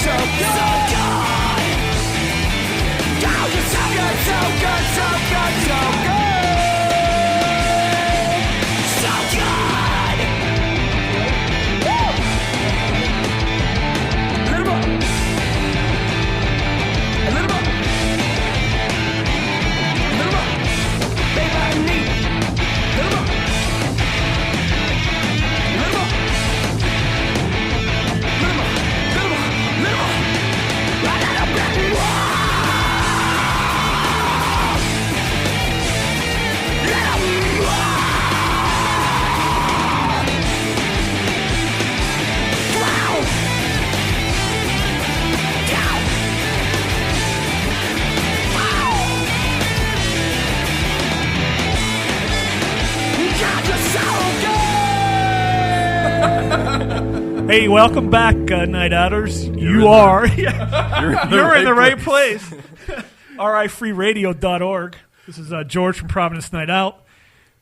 so good, so good. Oh, you're so good, so good, so good, so good. So good. Woo! A little more. A little more. A little more. Baby, I need a little more. A little more. Little more. Little more. Little more. A little bit more. Hey, welcome back, Night Outers. You're in the right place. RIFreeradio.org. This is George from Providence Night Out,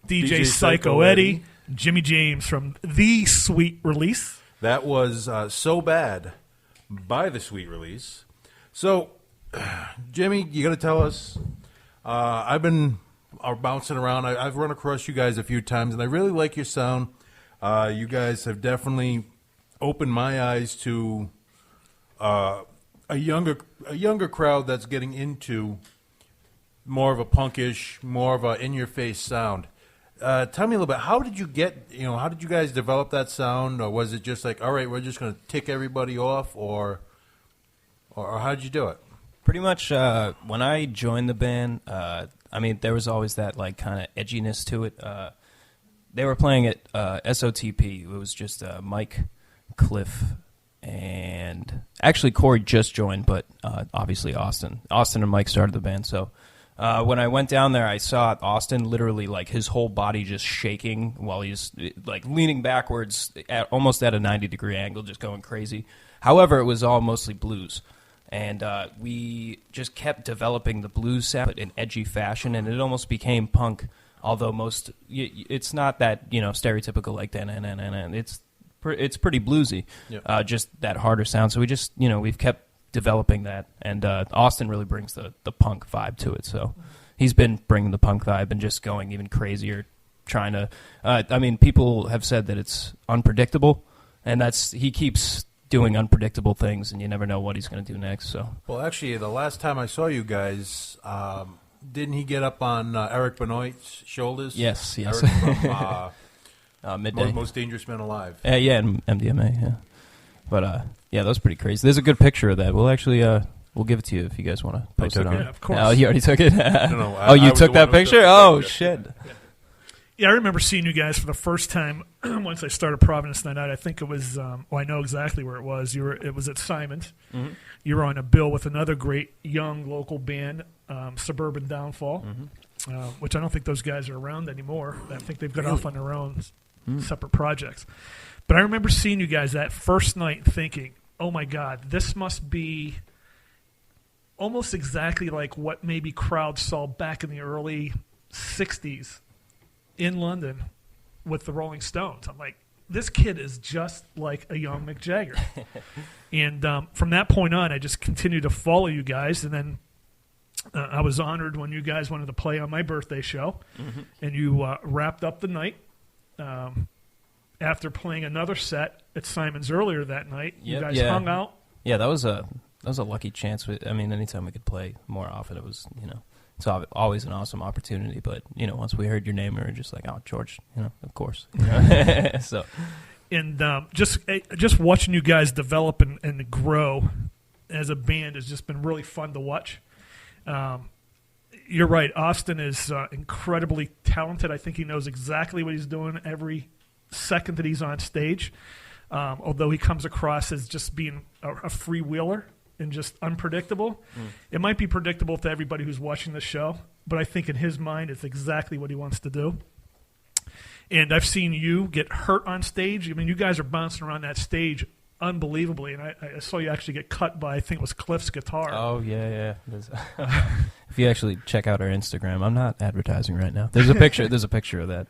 DJ Psycho Eddie, Jimmy James from The Sweet Release. That was So Bad by The Sweet Release. So, Jimmy, you got to tell us, I've been bouncing around. I've run across you guys a few times, and I really like your sound. You guys have definitely opened my eyes to a younger crowd that's getting into more of a punkish, more of a in-your-face sound. Tell me a little bit. How did you guys develop that sound, or was it just like, all right, we're just going to tick everybody off, or how did you do it? Pretty much, when I joined the band, there was always that like kind of edginess to it. They were playing at SOTP. It was just Mike, Cliff, and actually Corey just joined, but obviously Austin. Austin and Mike started the band. So when I went down there, I saw Austin literally like his whole body just shaking while he's like leaning backwards almost at a 90-degree angle, just going crazy. However, it was all mostly blues. And we just kept developing the blues sound in edgy fashion, and it almost became punk. Although it's not that stereotypical like that. It's pretty bluesy, just that harder sound. So we just we've kept developing that, and Austin really brings the punk vibe to it. So he's been bringing the punk vibe and just going even crazier, trying to. People have said that it's unpredictable, and he keeps doing unpredictable things, and you never know what he's going to do next. So well, actually, the last time I saw you guys. Didn't he get up on Eric Benoit's shoulders? Yes. Eric from Midday. Most Dangerous Men Alive. And MDMA, yeah. But, that was pretty crazy. There's a good picture of that. We'll actually, we'll give it to you if you guys want to post it on. Yeah, of course. Oh, you already took it? No, you took that picture? Oh, shit. Yeah, I remember seeing you guys for the first time once I started Providence Night Out. I think it was, I know exactly where it was. It was at Simon's. Mm-hmm. You were on a bill with another great young local band, Suburban Downfall, which I don't think those guys are around anymore. I think they've got off on their own separate projects. But I remember seeing you guys that first night thinking, oh, my God, this must be almost exactly like what maybe crowds saw back in the early 60s in London with the Rolling Stones. I'm like, this kid is just like a young Mick Jagger. And from that point on, I just continued to follow you guys. And then I was honored when you guys wanted to play on my birthday show. Mm-hmm. And you wrapped up the night after playing another set at Simon's earlier that night. You guys hung out. Yeah, that was a lucky chance. Anytime we could play more often, it was, it's always an awesome opportunity, but once we heard your name, we were just like, "Oh, George, of course." So, and just watching you guys develop and grow as a band has just been really fun to watch. You're right, Austin is incredibly talented. I think he knows exactly what he's doing every second that he's on stage. Although he comes across as just being a freewheeler and just unpredictable. It might be predictable to everybody who's watching the show, but I think in his mind it's exactly what he wants to do. And I've seen you get hurt on stage. I mean, you guys are bouncing around that stage unbelievably, and I saw you actually get cut by, I think it was Cliff's guitar. Oh, yeah. If you actually check out our Instagram, I'm not advertising right now. There's a picture of that.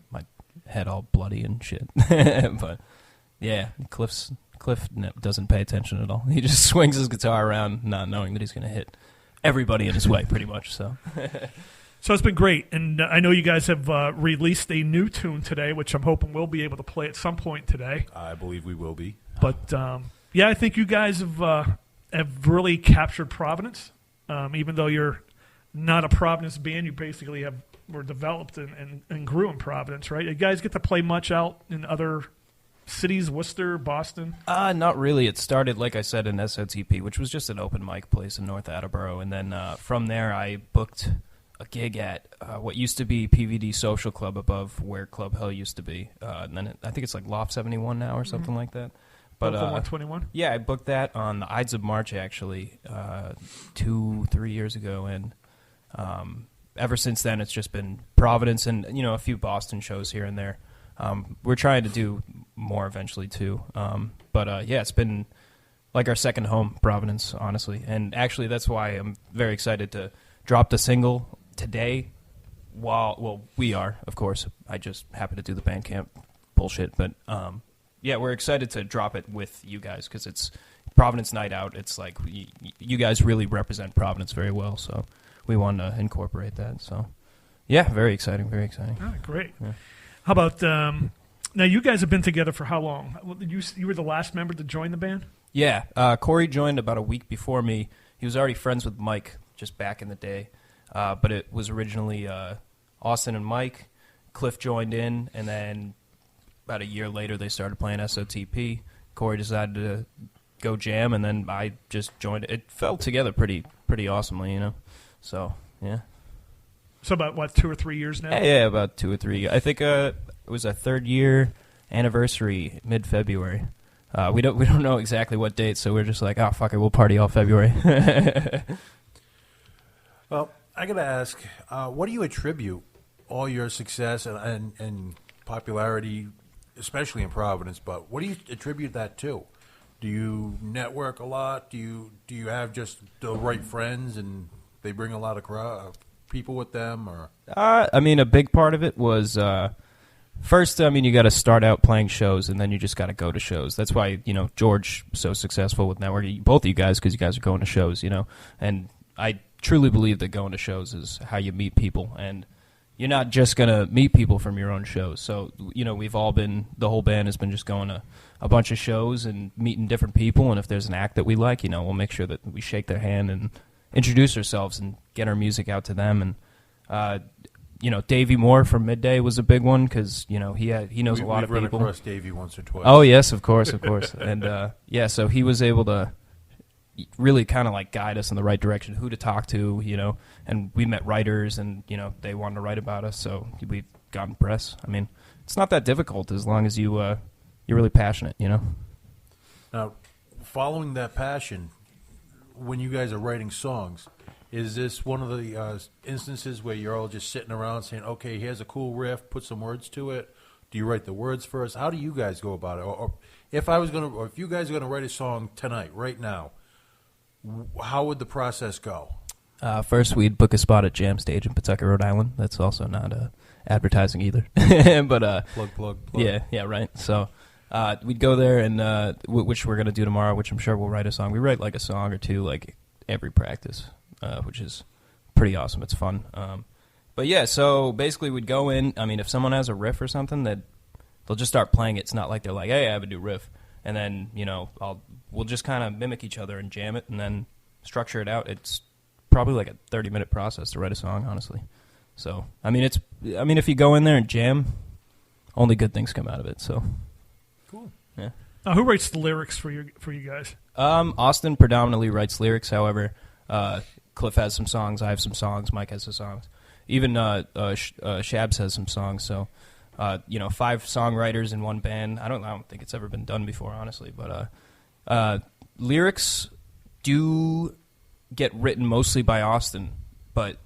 My head all bloody and shit. But, yeah, Cliff's Cliff doesn't pay attention at all. He just swings his guitar around, not knowing that he's going to hit everybody in his way, pretty much. So it's been great, and I know you guys have released a new tune today, which I'm hoping we'll be able to play at some point today. I believe we will be. But yeah, I think you guys have really captured Providence. Even though you're not a Providence band, you basically were developed and grew in Providence, right? You guys get to play much out in other cities, Worcester, Boston? Not really. It started, like I said, in SOTP, which was just an open mic place in North Attleboro. And then from there, I booked a gig at what used to be PVD Social Club above where Club Hell used to be. And then I think it's like Loft 71 now or something like that. But 121? Yeah, I booked that on the Ides of March, actually, 2-3 years ago. And ever since then, it's just been Providence and, a few Boston shows here and there. We're trying to do more eventually, too. But yeah, it's been like our second home, Providence, honestly. And actually, that's why I'm very excited to drop the single today. We are, of course. I just happen to do the Bandcamp bullshit. But yeah, we're excited to drop it with you guys because it's Providence Night Out. It's like you guys really represent Providence very well. So we want to incorporate that. So yeah, very exciting, very exciting. Oh, great. Yeah. How about now? You guys have been together for how long? You were the last member to join the band. Yeah, Corey joined about a week before me. He was already friends with Mike just back in the day, but it was originally Austin and Mike. Cliff joined in, and then about a year later they started playing SOTP. Corey decided to go jam, and then I just joined. It fell together pretty awesomely, So yeah. So about 2 or 3 years now? Yeah, about 2 or 3. I think it was our 3rd year anniversary mid-February. We don't know exactly what date, so we're just like, oh, fuck it, we'll party all February. Well, I got to ask, what do you attribute all your success and popularity, especially in Providence, but what do you attribute that to? Do you network a lot? Do you have just the right friends and they bring a lot of people with them? Or I mean, a big part of it was first, you got to start out playing shows, and then you just got to go to shows. That's why, George so successful with networking, both of you guys, because you guys are going to shows, And I truly believe that going to shows is how you meet people, and you're not just going to meet people from your own shows. So, we've all been, the whole band has been just going to a bunch of shows and meeting different people, and if there's an act that we like, we'll make sure that we shake their hand and introduce ourselves and get our music out to them. And Davey Moore from Midday was a big one because he knows a lot of people. We've run across Davey once or twice. Oh yes, of course. And yeah, so he was able to really kind of like guide us in the right direction, who to talk to, and we met writers, and they wanted to write about us, so we've gotten press. I mean, it's not that difficult as long as you're really passionate, Now, following that passion, when you guys are writing songs, is this one of the instances where you're all just sitting around saying, okay, here's a cool riff, put some words to it? Do you write the words first? How do you guys go about it? Or if you guys are going to write a song tonight, right now, how would the process go? First, we'd book a spot at Jam Stage in Pawtucket, Rhode Island. That's also not advertising either. But Plug. Yeah, right. So we'd go there, and which we're going to do tomorrow, which I'm sure we'll write a song. We write like a song or two like every practice, which is pretty awesome. It's fun. But yeah, so basically we'd go in. I mean, if someone has a riff or something, they'll just start playing it. It's not like they're like, hey, I have a new riff. And then, we'll just kind of mimic each other and jam it and then structure it out. It's probably like a 30-minute process to write a song, honestly. So, if you go in there and jam, only good things come out of it. So, cool. Yeah. Who writes the lyrics for you guys? Austin predominantly writes lyrics. However, Cliff has some songs. I have some songs. Mike has some songs. Even Shabs has some songs. So, 5 songwriters in one band. I don't think it's ever been done before, honestly. But lyrics do get written mostly by Austin, but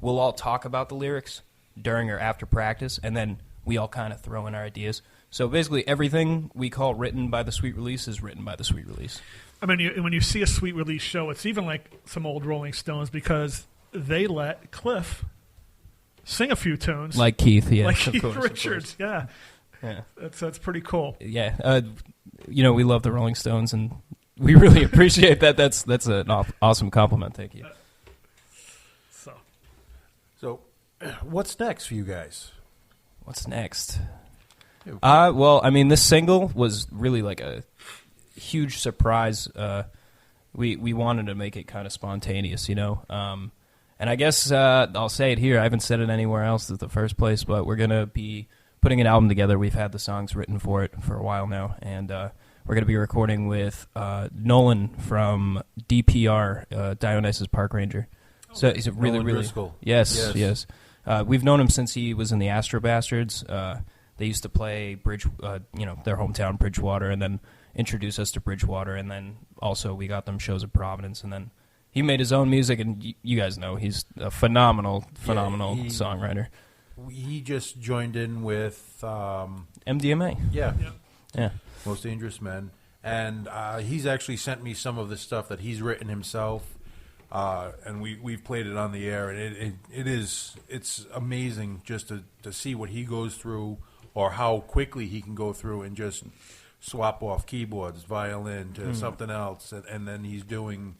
we'll all talk about the lyrics during or after practice, and then we all kind of throw in our ideas. So basically everything we call written by the Sweet Release is written by the Sweet Release. I mean, when you see a Sweet Release show, it's even like some old Rolling Stones because they let Cliff sing a few tunes. Like Keith, yeah. Like Keith of course, Richards, yeah. Yeah. That's pretty cool. Yeah. We love the Rolling Stones, and we really appreciate that. That's an awesome compliment. Thank you. So, what's next for you guys? What's next? Well, I mean, this single was really like a huge surprise. We wanted to make it kind of spontaneous, and I guess I'll say it here. I haven't said it anywhere else at the first place, but we're going to be putting an album together. We've had the songs written for it for a while now, and we're going to be recording with Nolan from DPR, Dionysus Park Ranger. So he's a really, Nolan really... Driscoll. Yes. We've known him since he was in the Astro Bastards. They used to play their hometown Bridgewater, and then introduce us to Bridgewater, and then also we got them shows at Providence, and then he made his own music, and you guys know he's a phenomenal songwriter. He just joined in with MDMA. Yeah. Most Dangerous Men, and he's actually sent me some of the stuff that he's written himself. And we've played it on the air, and it's amazing just to see what he goes through, or how quickly he can go through and just swap off keyboards, violin to something else, and then he's doing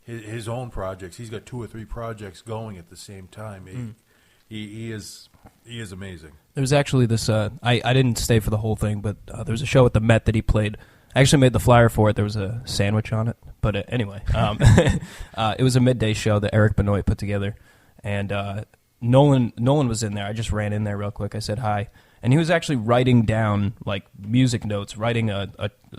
his own projects. He's got 2 or 3 projects going at the same time. He is amazing. There was actually this. I didn't stay for the whole thing, but there was a show at the Met that he played. I actually made the flyer for it. There was a sandwich on it. But anyway, it was a midday show that Eric Benoit put together. And Nolan was in there. I just ran in there real quick. I said hi. And he was actually writing down, like, music notes, writing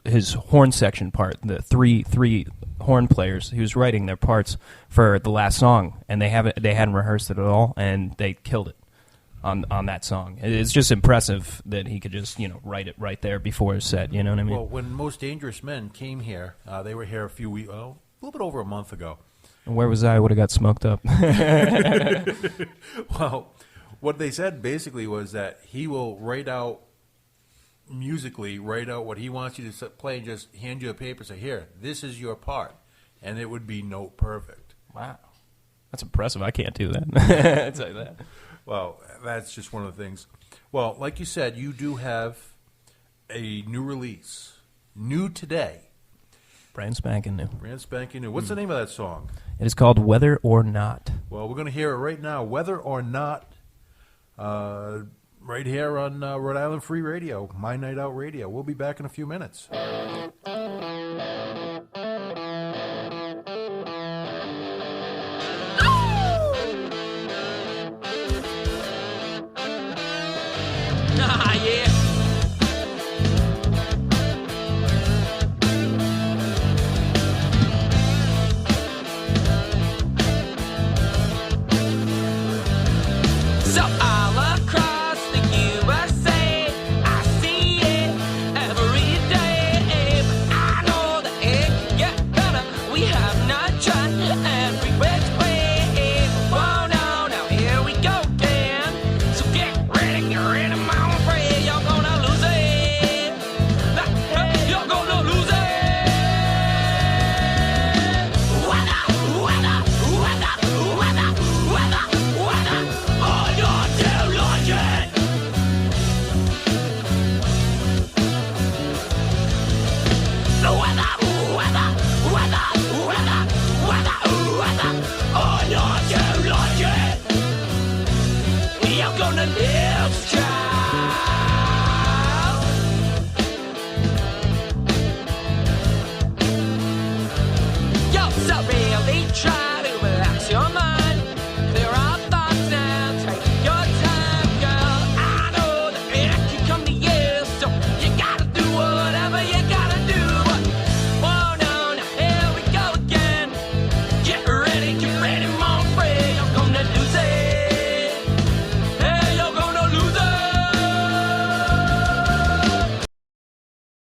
his horn section part, the three horn players. He was writing their parts for the last song. And they hadn't rehearsed it at all, and they killed it on that song. It's just impressive that he could just, write it right there before his set, you know what I mean? Well, when Most Dangerous Men came here, they were here a little bit over a month ago. And where was I? I would have got smoked up. Well, what they said basically was that he will write out what he wants you to play, and just hand you a paper and say, here, this is your part. And it would be note perfect. Wow. That's impressive. I can't do that. I'll tell you that. Well, that's just one of the things. Well, like you said, you do have a new release. New today. Brand spanking new. What's the name of that song? It is called Whether or Not. Well, we're going to hear it right now. Whether or Not, right here on Rhode Island Free Radio, My Night Out Radio. We'll be back in a few minutes.